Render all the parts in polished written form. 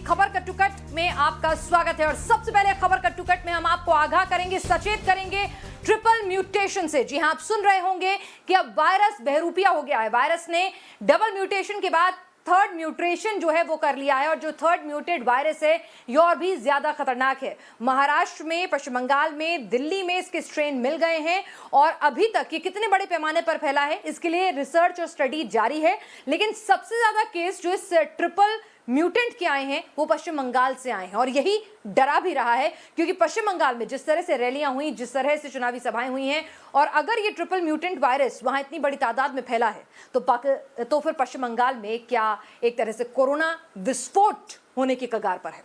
खबर कट्टुकट में आपका स्वागत है। और सबसे पहले खबर कट्टुकट में हम आपको आगाह करेंगे, सचेत करेंगे ट्रिपल म्यूटेशन से। जी हां, आप सुन रहे होंगे कि अब वायरस बहरूपिया हो गया है। वायरस ने डबल म्यूटेशन के बाद थर्ड म्यूटेशन जो है वो कर लिया है, और जो थर्ड म्यूटेड वायरस है ये और भी ज्यादा खतरनाक है। महाराष्ट्र में, पश्चिम बंगाल में, दिल्ली में इसके स्ट्रेन मिल गए हैं, और अभी तक ये कितने बड़े पैमाने पर फैला है इसके लिए रिसर्च और स्टडी जारी है। लेकिन सबसे ज्यादा केस जो इस ट्रिपल म्यूटेंट के आए हैं वो पश्चिम बंगाल से आए हैं, और यही डरा भी रहा है, क्योंकि पश्चिम बंगाल में जिस तरह से रैलियां हुई, जिस तरह से चुनावी सभाएं हुई हैं, और अगर ये ट्रिपल म्यूटेंट वायरस वहां इतनी बड़ी तादाद में फैला है तो फिर पश्चिम बंगाल में क्या एक तरह से कोरोना विस्फोट होने की कगार पर है।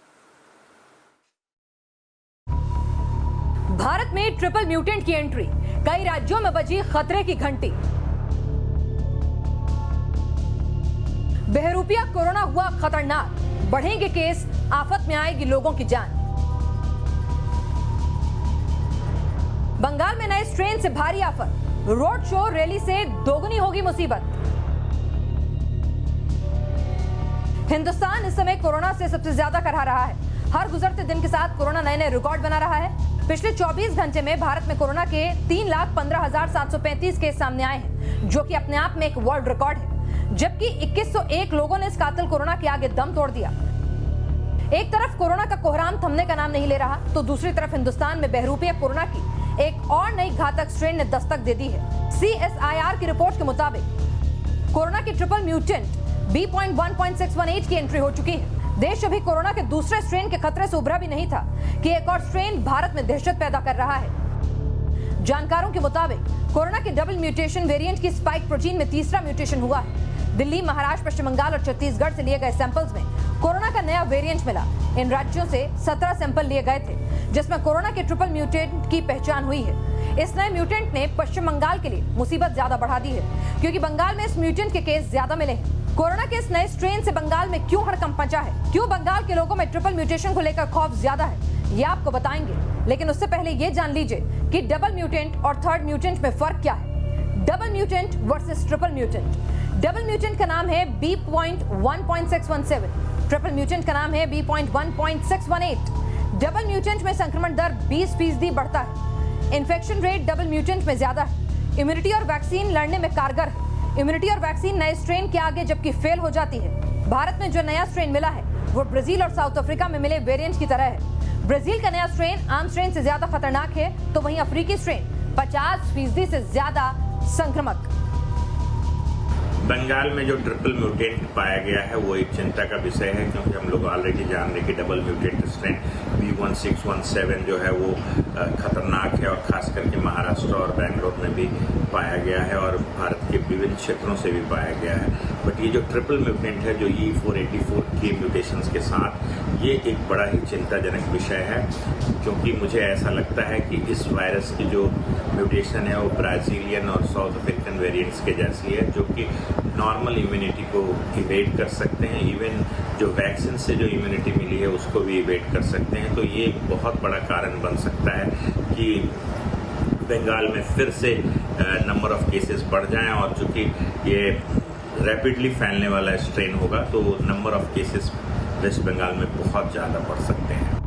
भारत में ट्रिपल म्यूटेंट की एंट्री, कई राज्यों में बजी खतरे की घंटी। बहरूपिया कोरोना हुआ खतरनाक, बढ़ेंगे केस, आफत में आएगी लोगों की जान। बंगाल में नए स्ट्रेन से भारी आफत, रोड शो रैली से दोगुनी होगी मुसीबत। हिंदुस्तान इस समय कोरोना से सबसे ज्यादा करहा रहा है। हर गुजरते दिन के साथ कोरोना नए नए रिकॉर्ड बना रहा है। पिछले 24 घंटे में भारत में कोरोना के 3,15,735 केस सामने आए हैं, जो कि अपने आप में एक वर्ल्ड रिकॉर्ड है। जबकि 2101 लोगों ने इस कातिल कोरोना के आगे दम तोड़ दिया। एक तरफ कोरोना का कोहराम थमने का नाम नहीं ले रहा, तो दूसरी तरफ हिंदुस्तान में बहरूपिया कोरोना की एक और नई घातक स्ट्रेन ने दस्तक दे दी है। CSIR की रिपोर्ट के मुताबिक कोरोना की ट्रिपल म्यूटेंट B.1.618 की एंट्री हो चुकी है। देश अभी कोरोना के दूसरे स्ट्रेन के खतरे से उभरा भी नहीं था कि एक और स्ट्रेन भारत में दहशत पैदा कर रहा है। जानकारों के मुताबिक कोरोना के डबल म्यूटेशन वेरिएंट की स्पाइक प्रोटीन में तीसरा म्यूटेशन हुआ है। दिल्ली, महाराष्ट्र, पश्चिम बंगाल और छत्तीसगढ़ से लिए गए सैंपल्स में कोरोना का नया वेरिएंट मिला। इन राज्यों से 17 सैंपल लिए गए थे, जिसमें कोरोना के ट्रिपल म्यूटेंट की पहचान हुई है। इस नए म्यूटेंट ने पश्चिम बंगाल के लिए मुसीबत ज्यादा बढ़ा दी है, क्योंकि बंगाल में इस म्यूटेंट के केस ज्यादा मिले हैं। कोरोना के इस नए स्ट्रेन से बंगाल में क्यों हड़कंप मचा है, क्यों बंगाल के लोगों में ट्रिपल म्यूटेशन को लेकर खौफ ज्यादा है, ये आपको बताएंगे। लेकिन उससे पहले ये जान लीजिए कि डबल म्यूटेंट और थर्ड म्यूटेंट में फर्क क्या है। Double mutant versus triple mutant. Double mutant का नाम है B.1.617, ट्रिपल म्यूटेंट का नाम है B.1.618। डबल म्यूटेंट में संक्रमण दर 20% बढ़ता है। इन्फेक्शन रेट डबल म्यूटेंट में ज्यादा है। इम्यूनिटी और वैक्सीन लड़ने में कारगर है। इम्यूनिटी और वैक्सीन नए स्ट्रेन के आगे जबकि फेल हो जाती है। भारत में जो नया स्ट्रेन मिला है वो ब्राजील और साउथ अफ्रीका में मिले वेरिएंट की तरह है। ब्राजील का नया स्ट्रेन आम स्ट्रेन से ज्यादा खतरनाक है, तो वहीं अफ्रीकी स्ट्रेन 50% से ज्यादा संक्रामक। बंगाल में जो ट्रिपल म्यूटेंट पाया गया है वो एक चिंता का विषय है, क्योंकि हम लोग ऑलरेडी जान रहे हैं कि डबल म्यूटेंट स्ट्रेन B.1.617 जो है वो खतरनाक है, और खास करके महाराष्ट्र और बेंगलोर में भी पाया गया है, और भारत के विभिन्न क्षेत्रों से भी पाया गया है। बट ये जो ट्रिपल म्यूटेंट है, जो E484 के म्यूटेशंस के साथ, ये एक बड़ा ही चिंताजनक विषय है, क्योंकि मुझे ऐसा लगता है कि इस वायरस की जो म्यूटेशन है वो ब्राजीलियन और साउथ अफ्रीकन वेरिएंट्स के जैसी है, जो कि नॉर्मल इम्यूनिटी को इवेट कर सकते हैं। इवन जो वैक्सीन से जो इम्यूनिटी मिली है उसको भी इवेट कर सकते हैं। तो ये बहुत बड़ा कारण बन सकता है कि बंगाल में फिर से नंबर ऑफ केसेस बढ़ जाएं, और चूंकि ये रैपिडली फैलने वाला स्ट्रेन होगा तो number of cases West Bengal में बहुत ज्यादा बढ़ सकते हैं।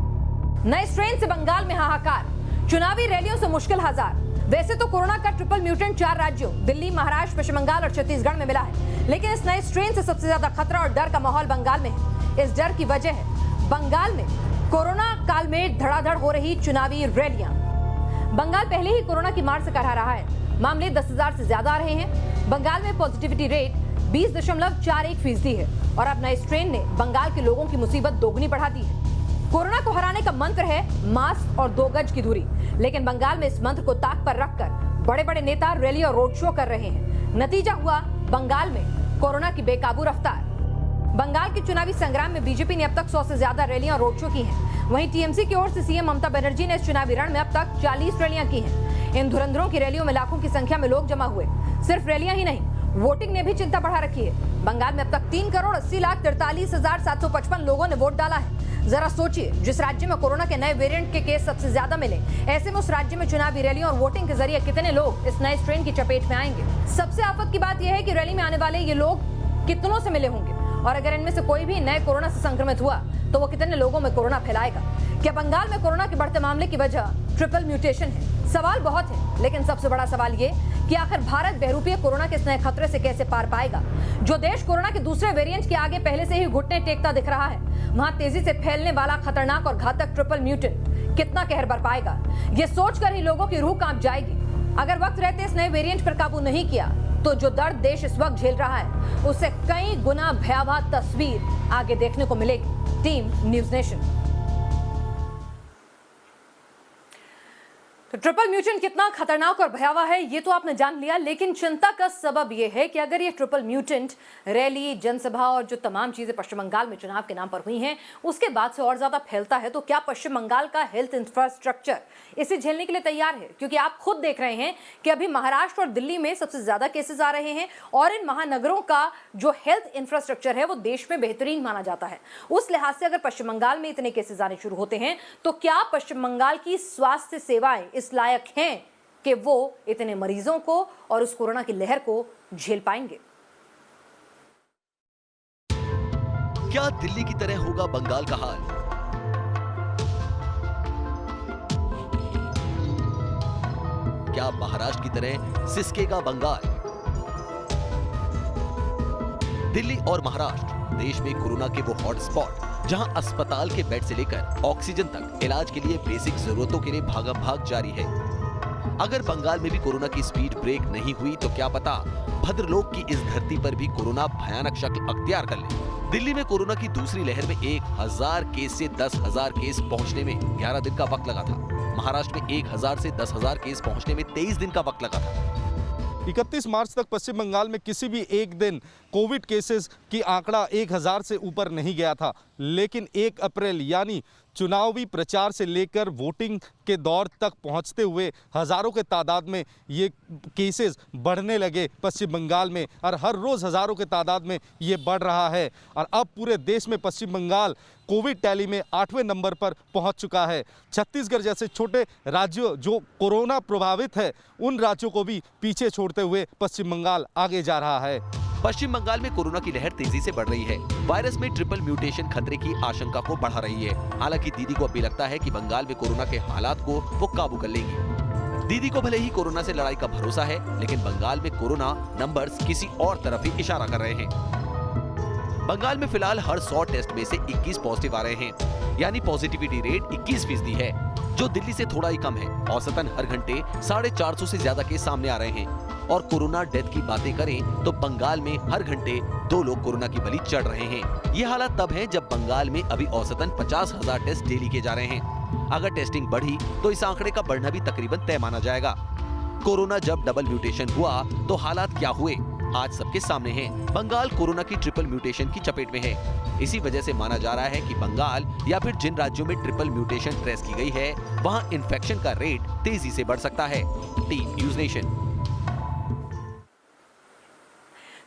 नए स्ट्रेन से बंगाल में हाहाकार, चुनावी रैलियों से मुश्किल हजार। वैसे तो कोरोना का ट्रिपल म्यूटेंट 4 राज्यों दिल्ली, महाराष्ट्र, पश्चिम बंगाल और छत्तीसगढ़ में मिला है, लेकिन इस नए स्ट्रेन से सबसे ज्यादा खतरा और डर का माहौल बंगाल में है। इस डर की वजह है बंगाल में कोरोना काल में धड़ाधड़ हो रही चुनावी रैलियां। बंगाल पहले ही कोरोना की मार से करहा रहा है। मामले 10,000 से ज्यादा आ रहे हैं। बंगाल में पॉजिटिविटी रेट 20.41% है, और अब नए स्ट्रेन ने बंगाल के लोगों की मुसीबत दोगुनी बढ़ा दी है। कोरोना को हराने का मंत्र है मास्क और 2 गज की दूरी, लेकिन बंगाल में इस मंत्र को ताक पर रखकर बड़े बड़े नेता रैली और रोड शो कर रहे हैं। नतीजा हुआ बंगाल में कोरोना की बेकाबू रफ्तार। बंगाल के चुनावी संग्राम में बीजेपी ने अब तक 100 से ज्यादा रैलियां और रोड शो की हैं। वहीं टीएमसी की ओर से सीएम ममता बनर्जी ने इस चुनावी रण में अब तक 40 रैलियां की हैं। इन धुरंधरों की रैलियों में लाखों की संख्या में लोग जमा हुए। सिर्फ रैलियां ही नहीं, वोटिंग ने भी चिंता बढ़ा रखी है। बंगाल में अब तक 3,80,43,755 लोगों ने वोट डाला है। जरा सोचिए, जिस राज्य में कोरोना के नए वेरिएंट के केस सबसे ज्यादा मिले, ऐसे में उस राज्य में चुनावी रैलियों और वोटिंग के जरिए कितने लोग इस नए स्ट्रेन की चपेट में आएंगे। सबसे आफत की बात यह है कि रैली में आने वाले ये लोग कितनों से मिले होंगे, और अगर इनमें से कोई भी नए कोरोना से संक्रमित हुआ तो वो कितने लोगों में कोरोना फैलाएगा? क्या बंगाल में कोरोना के बढ़ते मामले की वजह ट्रिपल म्यूटेशन है? सवाल बहुत है, लेकिन सबसे बड़ा सवाल ये कि आखिर भारत बहरूपीय कोरोना के इस नए खतरे से कैसे पार पाएगा? जो देश कोरोना के दूसरे वेरिएंट के आगे पहले से ही घुटने टेकता दिख रहा है, वहां तेजी से फैलने वाला खतरनाक और घातक ट्रिपल म्यूटेंट कितना कहर बरपाएगा? ये सोचकर ही लोगों की रूह कांप जाएगी। अगर वक्त रहते इस नए वेरिएंट पर काबू नहीं किया तो जो दर्द देश इस वक्त झेल रहा है उससे कई गुना भयावह तस्वीर आगे देखने को मिलेगी। Team news nation. तो ट्रिपल म्यूटेंट कितना खतरनाक और भयावह है ये तो आपने जान लिया, लेकिन चिंता का सबब यह है कि अगर ये ट्रिपल म्यूटेंट रैली, जनसभा और जो तमाम चीजें पश्चिम बंगाल में चुनाव के नाम पर हुई हैं उसके बाद से और ज्यादा फैलता है, तो क्या पश्चिम बंगाल का हेल्थ इंफ्रास्ट्रक्चर इसे झेलने के लिए तैयार है? क्योंकि आप खुद देख रहे हैं कि अभी महाराष्ट्र और दिल्ली में सबसे ज्यादा केसेस आ रहे हैं और इन महानगरों का जो हेल्थ इंफ्रास्ट्रक्चर है वो देश में बेहतरीन माना जाता है। उस लिहाज से अगर पश्चिम बंगाल में इतने केसेस आने शुरू होते हैं तो क्या पश्चिम बंगाल की स्वास्थ्य सेवाएं इस लायक हैं कि वो इतने मरीजों को और उस कोरोना की लहर को झेल पाएंगे? क्या दिल्ली की तरह होगा बंगाल का हाल? क्या महाराष्ट्र की तरह सिसकेगा बंगाल? दिल्ली और महाराष्ट्र देश में कोरोना के वो हॉटस्पॉट जहां अस्पताल के बेड से लेकर ऑक्सीजन तक इलाज के लिए बेसिक जरूरतों के लिए भागम भाग जारी है। अगर बंगाल में भी कोरोना की स्पीड ब्रेक नहीं हुई तो क्या पता भद्रलोक की इस धरती पर भी कोरोना भयानक शक्ल अख्तियार कर ले। दिल्ली में कोरोना की दूसरी लहर में 1000 केस से 10,000 केस पहुंचने में 11 दिन का वक्त लगा था। महाराष्ट्र में 1000 से 10,000 केस पहुंचने में 23 दिन का वक्त लगा था। 31 मार्च तक पश्चिम बंगाल में किसी भी एक दिन कोविड केसेस की आंकड़ा 1000 से ऊपर नहीं गया था, लेकिन 1 अप्रैल यानी चुनावी प्रचार से लेकर वोटिंग के दौर तक पहुंचते हुए हज़ारों के तादाद में ये केसेस बढ़ने लगे पश्चिम बंगाल में, और हर रोज़ हज़ारों के तादाद में ये बढ़ रहा है। और अब पूरे देश में पश्चिम बंगाल कोविड टैली में 8वें नंबर पर पहुंच चुका है। छत्तीसगढ़ जैसे छोटे राज्यों जो कोरोना प्रभावित है उन राज्यों को भी पीछे छोड़ते हुए पश्चिम बंगाल आगे जा रहा है। पश्चिम बंगाल में कोरोना की लहर तेजी से बढ़ रही है। वायरस में ट्रिपल म्यूटेशन खतरे की आशंका को बढ़ा रही है। हालांकि दीदी को अभी लगता है कि बंगाल में कोरोना के हालात को वो काबू कर लेंगी। दीदी को भले ही कोरोना से लड़ाई का भरोसा है, लेकिन बंगाल में कोरोना नंबर्स किसी और तरफ ही इशारा कर रहे हैं। बंगाल में फिलहाल हर 100 टेस्ट में से 21 पॉजिटिव आ रहे हैं, यानी पॉजिटिविटी रेट 21% है, जो दिल्ली से थोड़ा ही कम है। औसतन हर घंटे 450 से ज्यादा केस सामने आ रहे हैं। और कोरोना डेथ की बातें करें तो बंगाल में हर घंटे 2 लोग कोरोना की बलि चढ़ रहे हैं। ये हालात तब है जब बंगाल में अभी औसतन 50,000 टेस्ट डेली किए जा रहे हैं। अगर टेस्टिंग बढ़ी तो इस आंकड़े का बढ़ना भी तकरीबन तय माना जाएगा। कोरोना जब डबल म्यूटेशन हुआ तो हालात क्या हुए आज सबके सामने हैं। बंगाल कोरोना की ट्रिपल म्यूटेशन की चपेट में है। इसी वजह से माना जा रहा है कि बंगाल या फिर जिन राज्यों में ट्रिपल म्यूटेशन ट्रेस की गई है वहां इन्फेक्शन का रेट तेजी से बढ़ सकता है। Team news nation.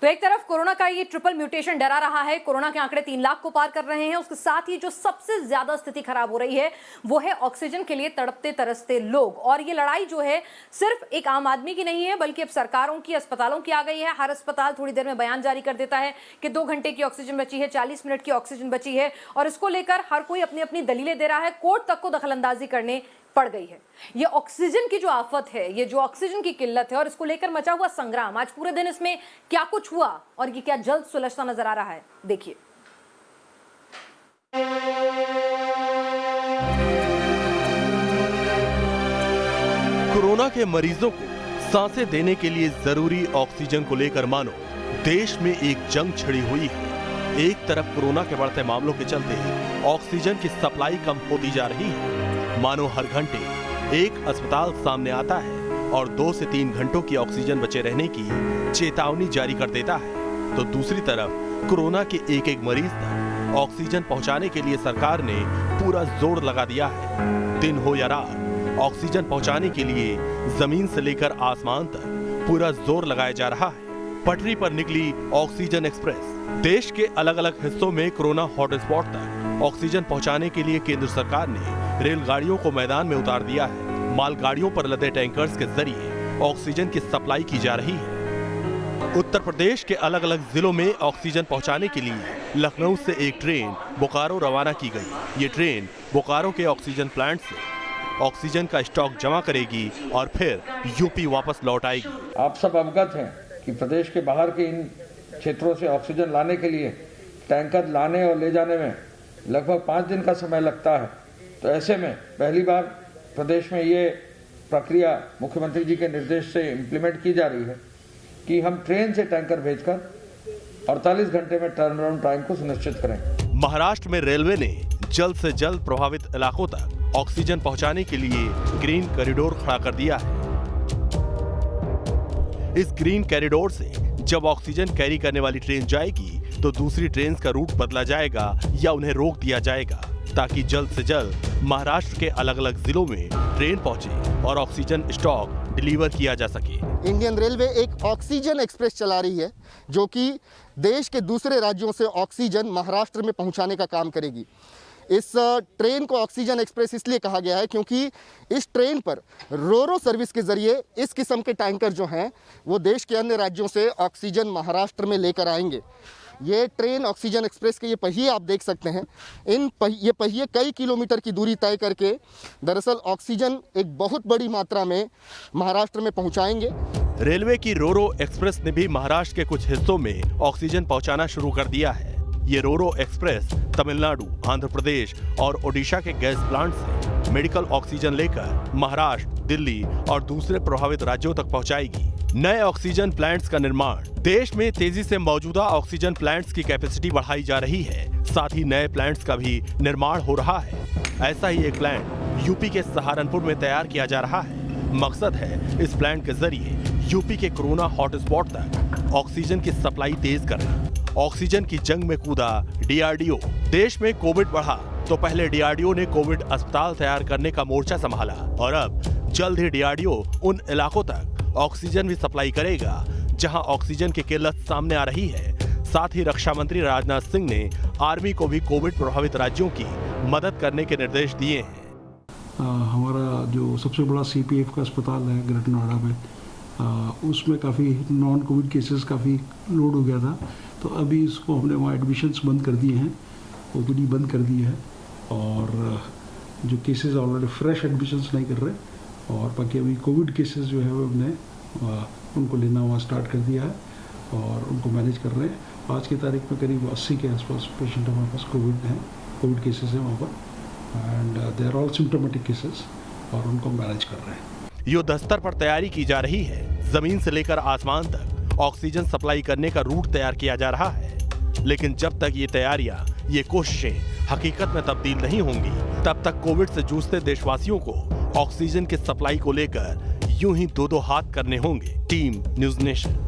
तो एक तरफ कोरोना का ये ट्रिपल म्यूटेशन डरा रहा है, कोरोना के आंकड़े 3 लाख को पार कर रहे हैं। उसके साथ ही जो सबसे ज्यादा स्थिति खराब हो रही है वो है ऑक्सीजन के लिए तड़पते तरसते लोग। और ये लड़ाई जो है सिर्फ एक आम आदमी की नहीं है, बल्कि अब सरकारों की, अस्पतालों की आ गई है। हर अस्पताल थोड़ी देर में बयान जारी कर देता है कि 2 घंटे की ऑक्सीजन बची है, 40 मिनट की ऑक्सीजन बची है, और इसको लेकर हर कोई अपनी अपनी दलीलें दे रहा है। कोर्ट तक को दखलंदाजी करने पड़ गई है। ये ऑक्सीजन की जो आफत है, ये जो ऑक्सीजन की किल्लत है और इसको लेकर मचा हुआ संग्राम, आज पूरे दिन इसमें क्या कुछ हुआ और ये क्या जल्द सुलझता नजर आ रहा है, देखिए। कोरोना के मरीजों को सांसें देने के लिए जरूरी ऑक्सीजन को लेकर मानो देश में एक जंग छिड़ी हुई है। एक तरफ कोरोना के बढ़ते मामलों के चलते ऑक्सीजन की सप्लाई कम होती जा रही है। मानो हर घंटे एक अस्पताल सामने आता है और 2 से 3 घंटों की ऑक्सीजन बचे रहने की चेतावनी जारी कर देता है, तो दूसरी तरफ कोरोना के एक मरीज तक ऑक्सीजन पहुंचाने के लिए सरकार ने पूरा जोर लगा दिया है। दिन हो या रात, ऑक्सीजन पहुंचाने के लिए जमीन से लेकर आसमान तक पूरा जोर लगाया जा रहा है। पटरी पर निकली ऑक्सीजन एक्सप्रेस। देश के अलग अलग हिस्सों में कोरोना हॉटस्पॉट तक ऑक्सीजन पहुंचाने के लिए केंद्र सरकार ने रेलगाड़ियों को मैदान में उतार दिया है। मालगाड़ियों पर लदे टैंकर्स के जरिए ऑक्सीजन की सप्लाई की जा रही है। उत्तर प्रदेश के अलग अलग जिलों में ऑक्सीजन पहुंचाने के लिए लखनऊ से एक ट्रेन बोकारो रवाना की गई। ये ट्रेन बोकारो के ऑक्सीजन प्लांट से ऑक्सीजन का स्टॉक जमा करेगी और फिर यूपी वापस लौट आएगी। आप सब अवगत हैं कि प्रदेश के बाहर के इन क्षेत्रों से ऑक्सीजन लाने के लिए टैंकर लाने और ले जाने में लगभग 5 दिन का समय लगता है। तो ऐसे में पहली बार प्रदेश में ये प्रक्रिया मुख्यमंत्री जी के निर्देश से इम्प्लीमेंट की जा रही है कि हम ट्रेन से टैंकर भेजकर 48 घंटे में टर्न अराउंड टाइम को सुनिश्चित करें। महाराष्ट्र में रेलवे ने जल्द से जल्द प्रभावित इलाकों तक ऑक्सीजन पहुंचाने के लिए ग्रीन कॉरिडोर खड़ा कर दिया है। इस ग्रीन कॉरिडोर से जब ऑक्सीजन कैरी करने वाली ट्रेन जाएगी तो दूसरी ट्रेन का रूट बदला जाएगा या उन्हें रोक दिया जाएगा, ताकि जल्द से जल्द महाराष्ट्र के अलग अलग जिलों में ट्रेन पहुंचे और ऑक्सीजन स्टॉक डिलीवर किया जा सके। इंडियन रेलवे एक ऑक्सीजन एक्सप्रेस चला रही है जो कि देश के दूसरे राज्यों से ऑक्सीजन महाराष्ट्र में पहुंचाने का काम करेगी। इस ट्रेन को ऑक्सीजन एक्सप्रेस इसलिए कहा गया है क्योंकि इस ट्रेन पर रोरो सर्विस के जरिए इस किस्म के टैंकर जो हैं वो देश के अन्य राज्यों से ऑक्सीजन महाराष्ट्र में लेकर आएंगे। ये ट्रेन ऑक्सीजन एक्सप्रेस के ये पहिए आप देख सकते हैं। ये पहिए कई किलोमीटर की दूरी तय करके दरअसल ऑक्सीजन एक बहुत बड़ी मात्रा में महाराष्ट्र में पहुंचाएंगे। रेलवे की रोरो एक्सप्रेस ने भी महाराष्ट्र के कुछ हिस्सों में ऑक्सीजन पहुंचाना शुरू कर दिया है। ये रोरो एक्सप्रेस तमिलनाडु, आंध्र प्रदेश और ओडिशा के गैस प्लांट से मेडिकल ऑक्सीजन लेकर महाराष्ट्र, दिल्ली और दूसरे प्रभावित राज्यों तक पहुंचाएगी। नए ऑक्सीजन प्लांट्स का निर्माण देश में तेजी से मौजूदा ऑक्सीजन प्लांट्स की कैपेसिटी बढ़ाई जा रही है। साथ ही नए प्लांट्स का भी निर्माण हो रहा है। ऐसा ही एक प्लांट यूपी के सहारनपुर में तैयार किया जा रहा है। मकसद है इस प्लांट के जरिए यूपी के कोरोना हॉटस्पॉट तक ऑक्सीजन की सप्लाई तेज करना। ऑक्सीजन की जंग में कूदा डीआरडीओ। देश में कोविड बढ़ा तो पहले डीआरडीओ ने कोविड अस्पताल तैयार करने का मोर्चा संभाला और अब जल्द ही डीआरडीओ उन इलाकों तक ऑक्सीजन भी सप्लाई करेगा जहां ऑक्सीजन की किल्लत सामने आ रही है। साथ ही रक्षा मंत्री राजनाथ सिंह ने आर्मी को भी कोविड प्रभावित राज्यों की मदद करने के निर्देश दिए हैं। हमारा जो सबसे बड़ा सीपीएफ का अस्पताल है ग्रेटर नोएडा में, उसमें काफ़ी नॉन कोविड केसेस काफ़ी लोड हो गया था, तो अभी इसको हमने वहाँ एडमिशन्स बंद कर दिए हैं, ओपीडी बंद कर दी है और जो केसेस ऑलरेडी फ्रेश एडमिशन्स नहीं कर रहे और बाकी अभी कोविड केसेस जो है वो हमने उनको लेना वहाँ स्टार्ट कर दिया है और उनको मैनेज कर रहे हैं। आज की तारीख में करीब 80 के आसपास पेशेंट हमारे पास कोविड केसेस हैं वहाँ पर and they are all symptomatic cases और उनको मैनेज कर रहे हैं। युद्ध स्तर पर तैयारी की जा रही है। जमीन से लेकर आसमान तक ऑक्सीजन सप्लाई करने का रूट तैयार किया जा रहा है। लेकिन जब तक ये तैयारियां, ये कोशिशें हकीकत में तब्दील नहीं होंगी, तब तक कोविड से जूझते देशवासियों को ऑक्सीजन की सप्लाई को लेकर यूं ही दो हाथ करने होंगे। Team news nation.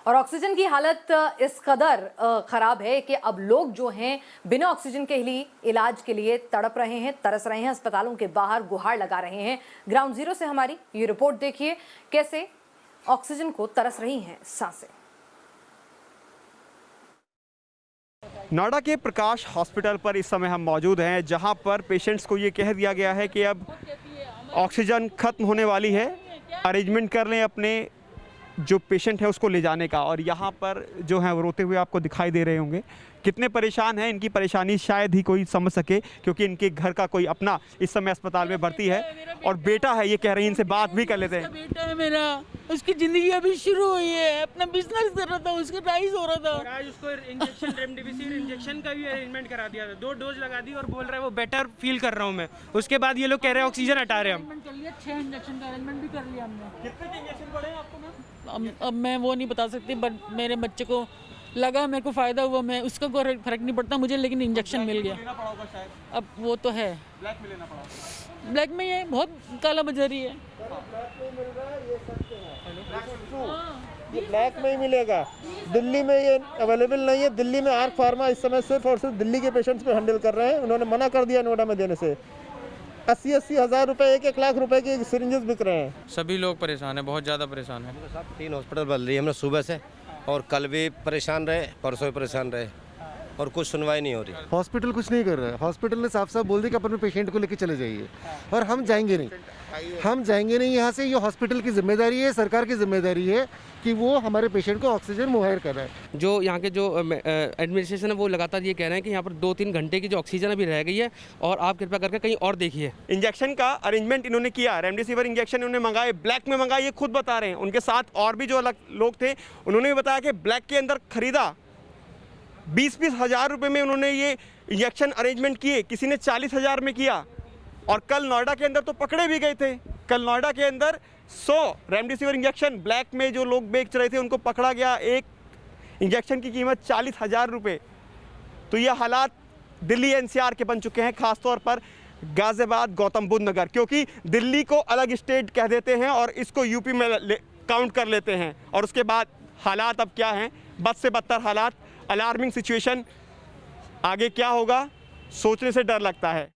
और ऑक्सीजन की हालत इस कदर खराब है कि अब लोग जो हैं बिना ऑक्सीजन के लिए इलाज के लिए तड़प रहे हैं, तरस रहे हैं, अस्पतालों के बाहर गुहार लगा रहे हैं। ग्राउंड जीरो से हमारी ये रिपोर्ट देखिए कैसे ऑक्सीजन को तरस रही हैं सांसें। नोएडा के प्रकाश हॉस्पिटल पर इस समय हम मौजूद हैं, जहां पर पेशेंट्स को ये कह दिया गया है कि अब ऑक्सीजन खत्म होने वाली है, अरेंजमेंट कर लें अपने जो पेशेंट है उसको ले जाने का। और यहाँ पर जो है वो रोते हुए आपको दिखाई दे रहे होंगे। कितने परेशान हैं, इनकी परेशानी शायद ही कोई समझ सके, क्योंकि इनके घर का कोई अपना इस समय अस्पताल में भर्ती है और बेटा है, ये कह रही हैं। इनसे बात भी कर लेते हैं। बेटा है मेरा, उसकी ज़िंदगी अभी शुरू हुई है, अपना बिजनेस कर रहा था, उसका राइज हो रहा था। आज उसको इंजेक्शन रेमडेसिविर इंजेक्शन का भी अरेंजमेंट करा दिया था, 2 डोज लगा दी और बोल रहा है वो बेटर फील कर रहा हूँ मैं। उसके बाद ये लोग कह रहे हैं ऑक्सीजन हटा रहे हैं हम। 6 इंजेक्शन का अरेंजमेंट भी कर लिया हमने। कितने के इंजेक्शन पड़े हैं आपको मैम? अब मैं वो नहीं बता सकती, बट मेरे बच्चे को लगा, मेरे को फ़ायदा हुआ, मैं उसका कोई फर्क नहीं पड़ता मुझे, लेकिन इंजेक्शन मिल गया। अब वो तो है, ब्लैक में लेना पड़ा। ब्लैक में ये बहुत काला बाजारी है। ये ब्लैक में ही मिलेगा, दिल्ली में ये अवेलेबल नहीं है। दिल्ली में आर्क फार्मा इस समय सिर्फ और सिर्फ दिल्ली के पेशेंट्स पे हैंडल कर रहे हैं। उन्होंने मना कर दिया नोएडा में देने से। 80-80 हज़ार रुपये, 1-1 लाख रुपए के सिरिंजेस बिक रहे हैं। सभी लोग परेशान हैं, बहुत ज़्यादा परेशान हैं। 3 हॉस्पिटल बदल रही है हमने सुबह से, और कल भी परेशान रहे, परसों भी परेशान रहे। और कुछ सुनवाई नहीं हो रही। हॉस्पिटल कुछ नहीं कर रहा है। हॉस्पिटल ने साफ साफ बोल दिया कि अपने पेशेंट को लेके चले जाइए, और हम जाएंगे नहीं, हम जाएंगे नहीं यहाँ से। ये हॉस्पिटल की जिम्मेदारी है, सरकार की जिम्मेदारी है कि वो हमारे पेशेंट को ऑक्सीजन मुहैया कराए। जो यहाँ के जो एडमिनिस्ट्रेशन है वो लगातार ये कह रहे हैं कि यहाँ पर 2-3 घंटे की जो ऑक्सीजन अभी रह गई है और आप कृपया करके कहीं और देखिए। इंजेक्शन का अरेंजमेंट इन्होंने किया, रेमडेसिविर इंजेक्शन इन्होंने मंगाए, ब्लैक में मंगाए, ये खुद बता रहे हैं। उनके साथ और भी जो अलग लोग थे उन्होंने भी बताया कि ब्लैक के अंदर खरीदा 20-20 हज़ार रुपये में उन्होंने ये इंजेक्शन अरेंजमेंट किए, किसी ने 40 हज़ार में किया। और कल नोएडा के अंदर तो पकड़े भी गए थे। कल नोएडा के अंदर 100 रेमडेसिविर इंजेक्शन ब्लैक में जो लोग बेच रहे थे उनको पकड़ा गया। एक इंजेक्शन की कीमत 40 हज़ार रुपये। तो ये हालात दिल्ली एनसीआर के बन चुके हैं, खासतौर पर गाजियाबाद, गौतम बुद्ध नगर, क्योंकि दिल्ली को अलग स्टेट कह देते हैं और इसको यूपी में काउंट कर लेते हैं। और उसके बाद हालात अब क्या हैं, बद से बदतर हालात, अलार्मिंग सिचुएशन। आगे क्या होगा सोचने से डर लगता है।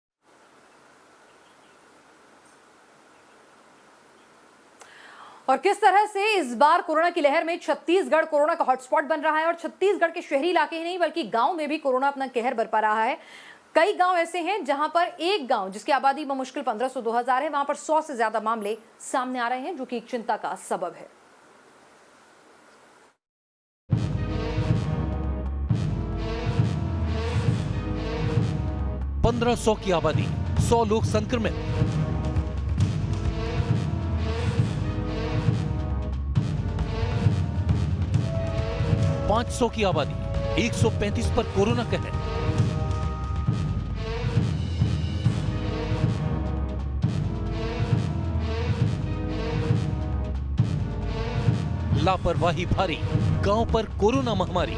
और किस तरह से इस बार कोरोना की लहर में छत्तीसगढ़ कोरोना का हॉटस्पॉट बन रहा है, और छत्तीसगढ़ के शहरी इलाके ही नहीं बल्कि गांव में भी कोरोना अपना कहर बरपा रहा है। कई गांव ऐसे हैं जहां पर एक गांव जिसकी आबादी बमुश्किल 1500-2000 है, वहां पर 100 से ज्यादा मामले सामने आ रहे हैं, जो कि एक चिंता का सबब है। $1500 की आबादी, 100 लोग संक्रमित। $500 की आबादी, 135 पर कोरोना कहर। लापरवाही भारी, गांव पर कोरोना महामारी।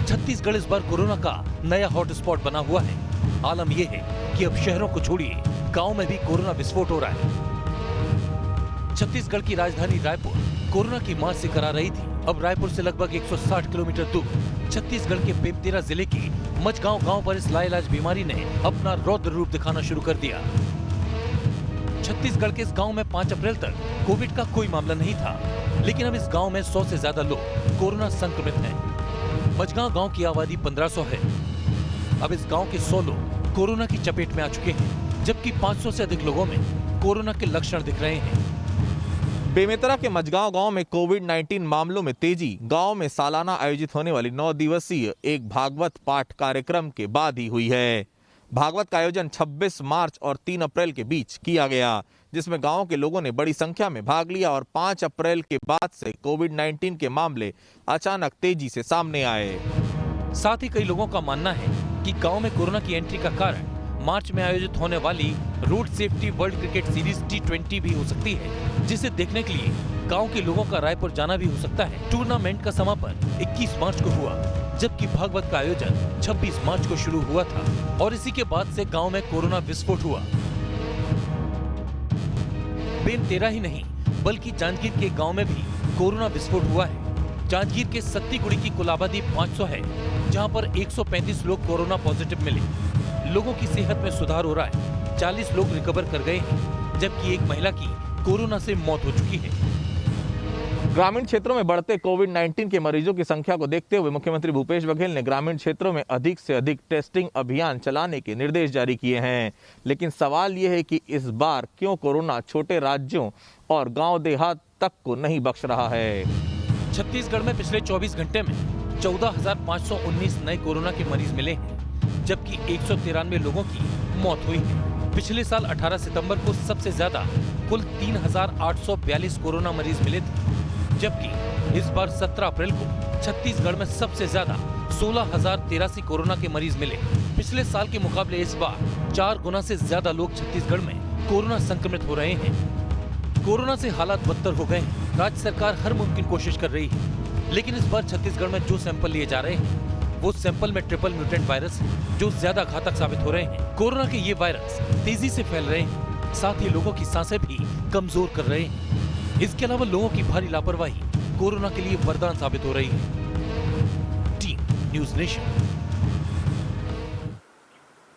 छत्तीसगढ़ इस बार कोरोना का नया हॉटस्पॉट बना हुआ है। आलम यह है कि अब शहरों को छोड़िए, गांव में भी कोरोना विस्फोट हो रहा है। छत्तीसगढ़ की राजधानी रायपुर कोरोना की मार से करा रही थी। अब रायपुर से लगभग 160 किलोमीटर दूर छत्तीसगढ़ के बेमेतरा जिले की मझगांव गांव पर इस लाइलाज बीमारी ने अपना रौद्र रूप दिखाना शुरू कर दिया। छत्तीसगढ़ के इस गांव में 5 अप्रैल तक कोविड का कोई मामला नहीं था, लेकिन अब इस गांव में 100 से ज्यादा लोग कोरोना संक्रमित हैं। मझगांव गांव की आबादी 1500 है। अब इस गांव के 100 लोग कोरोना की चपेट में आ चुके हैं, जबकि 500 से अधिक लोगों में कोरोना के लक्षण दिख रहे हैं। बेमेतरा के मझगांव गांव में कोविड-19 मामलों में तेजी। गांव में सालाना आयोजित होने वाली 9 दिवसीय एक भागवत पाठ कार्यक्रम के बाद ही हुई है। भागवत का आयोजन 26 मार्च और 3 अप्रैल के बीच किया गया, जिसमें गांव के लोगों ने बड़ी संख्या में भाग लिया और 5 अप्रैल के बाद से कोविड-19 के मामले अचानक तेजी से सामने आए। साथ ही कई लोगों का मानना है कि गांव में कोरोना की एंट्री का कारण मार्च में आयोजित होने वाली road safety world cricket series T20 भी हो सकती है, जिसे देखने के लिए गांव के लोगों का रायपुर जाना भी हो सकता है। टूर्नामेंट का समापन 21 मार्च को हुआ, जबकि भागवत का आयोजन 26 मार्च को शुरू हुआ था और इसी के बाद से गांव में कोरोना विस्फोट हुआ। बेमेतरा ही नहीं बल्कि जांजगीर के गांव में भी कोरोना विस्फोट हुआ है। जांजगीर के सत्तीगुड़ी की कुल आबादी 500 है, जहां पर 135 लोग कोरोना पॉजिटिव मिले। लोगों की सेहत में सुधार हो रहा है। 40 लोग रिकवर कर गए हैं, जबकि एक महिला की कोरोना से मौत हो चुकी है। ग्रामीण क्षेत्रों में बढ़ते कोविड-19 के मरीजों की संख्या को देखते हुए मुख्यमंत्री भूपेश बघेल ने ग्रामीण क्षेत्रों में अधिक से अधिक टेस्टिंग अभियान चलाने के निर्देश जारी किए हैं। लेकिन सवाल यह है कि इस बार क्यों कोरोना छोटे राज्यों और गांव देहात तक को नहीं बख्श रहा है। छत्तीसगढ़ में पिछले 24 घंटे में 14,519 नए कोरोना के मरीज मिले हैं, जबकि 193 लोगों की मौत हुई है। पिछले साल 18 सितंबर को सबसे ज्यादा कुल 3,842 कोरोना मरीज मिले थे, जबकि इस बार 17 अप्रैल को छत्तीसगढ़ में सबसे ज्यादा 16,083 कोरोना के मरीज मिले। पिछले साल के मुकाबले इस बार 4 गुना से ज्यादा लोग छत्तीसगढ़ में कोरोना संक्रमित हो रहे हैं। कोरोना से हालात बदतर हो गए हैं। राज्य सरकार हर मुमकिन कोशिश कर रही है, लेकिन इस बार छत्तीसगढ़ में जो सैंपल लिए जा रहे हैं वो सैंपल में ट्रिपल म्यूटेंट वायरस है, जो ज्यादा घातक साबित हो रहे हैं। कोरोना के ये वायरस तेजी से फैल रहे हैं, साथ ही लोगों की सांसें भी कमजोर कर रहे हैं। इसके अलावा लोगों की भारी लापरवाही कोरोना के लिए वरदान साबित हो रही है। Team news nation.